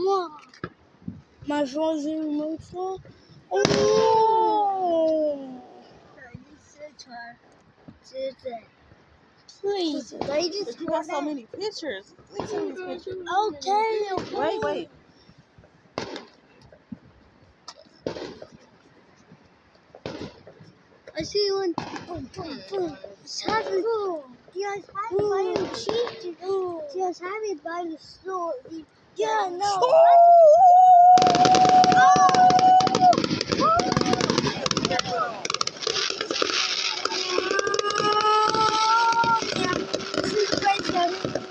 moi. Ma changé une fois. Oh! Please, ladies. But you got so many pictures. Look at some of these pictures. Okay. Wait. I see one. Happy. Yes, happy by the cheap. Yes, happy by the store. Yeah, no.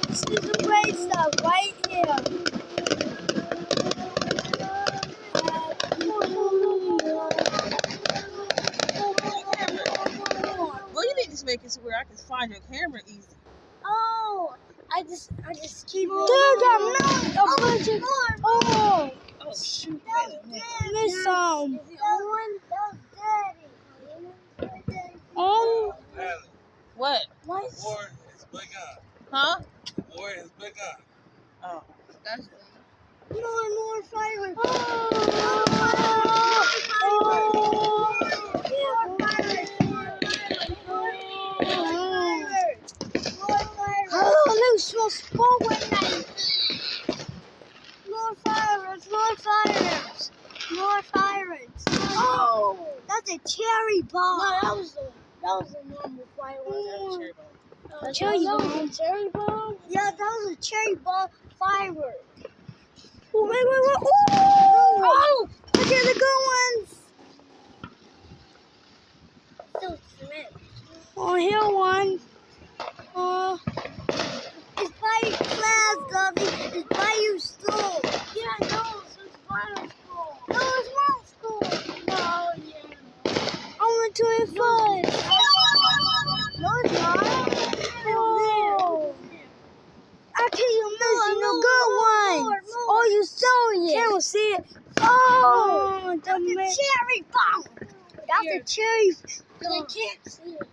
This is the great stuff right here. Well, you need to make it to where I can find your camera easy. Oh, I just keep. Dude, I'm not a bunch of. Oh shoot! Miss some. Is the old one? Daddy. What? War has begun. Huh? War has begun. Oh, that's. More fireworks. Oh, smells smoke at night. More fireworks. Oh, that's a cherry bomb. No, that was a normal firework. Cherry bomb. Cherry bomb? Yeah, that was a cherry bomb firework. Oh, wait. Oh, look at the good ones. Oh, here one. It's by class, Gubby. It's by your school. Yeah, no, it's by our school. No, it's my school. No, yeah. I went to it first. No, it's not. Oh. Actually, you're missing the good ones. Oh, you saw it. Can't see it. Oh, that's a cherry bomb. That's a cherry bomb. I can't see it.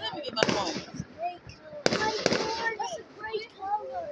Let me get my phone. That's a great color.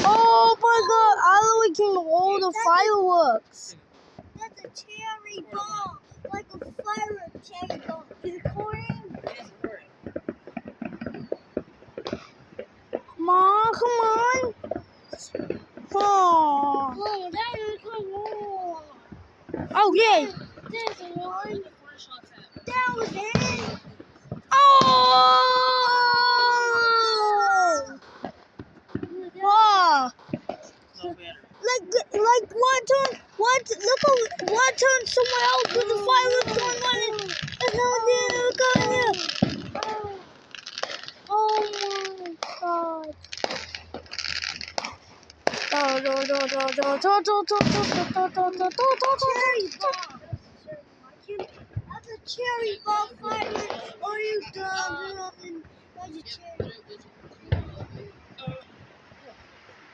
Oh my God! I can hold the fireworks. That's a cherry bomb, like a firework cherry bomb. Is it pouring? Come on. Oh yeah. There's one. That was it. Oh! Like one turn, look at one turn somewhere else with the fireworks going on. There's no there, look on there. Oh my God. That's a cherry bomb firework. Or you done vegetarian.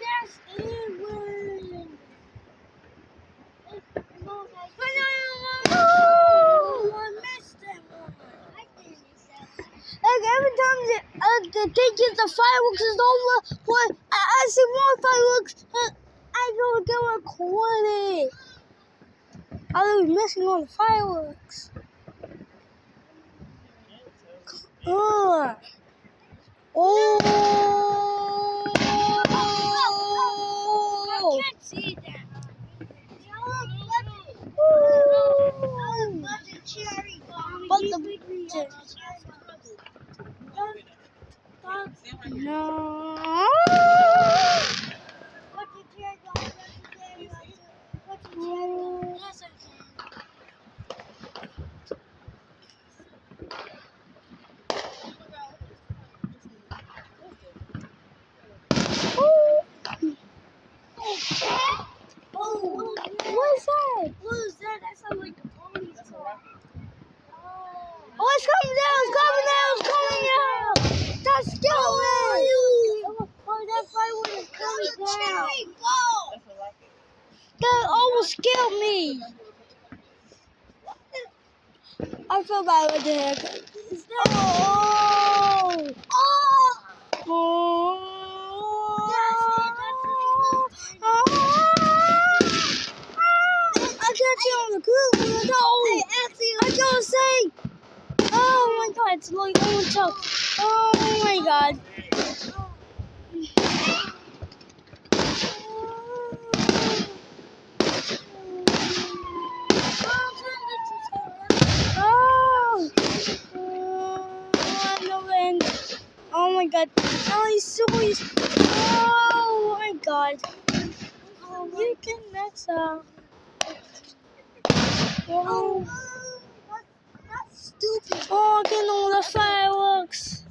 That's it. I missed that one. Like every time the thing gets the fireworks is over, I see more fireworks, I don't get recorded. I was missing all the fireworks. Oh. I can't see that. No. almost killed me. I feel bad with the haircut. Oh! Oh! I can't see on the group. No! I can't see. Oh my god, it's like on the top. Oh my god. Oh! I'm the wind. Oh my god. Oh, he's so oh my god. You can mess up. Oh, that's stupid. Oh, I can all the fireworks.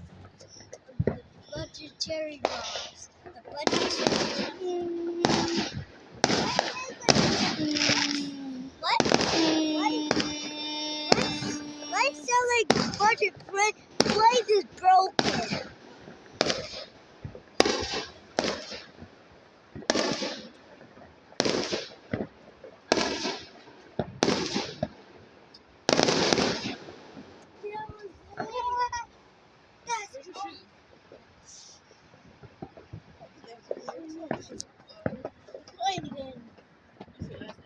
Budgetary bombs. The budgetary. What? Why selling budget plays is broken? That's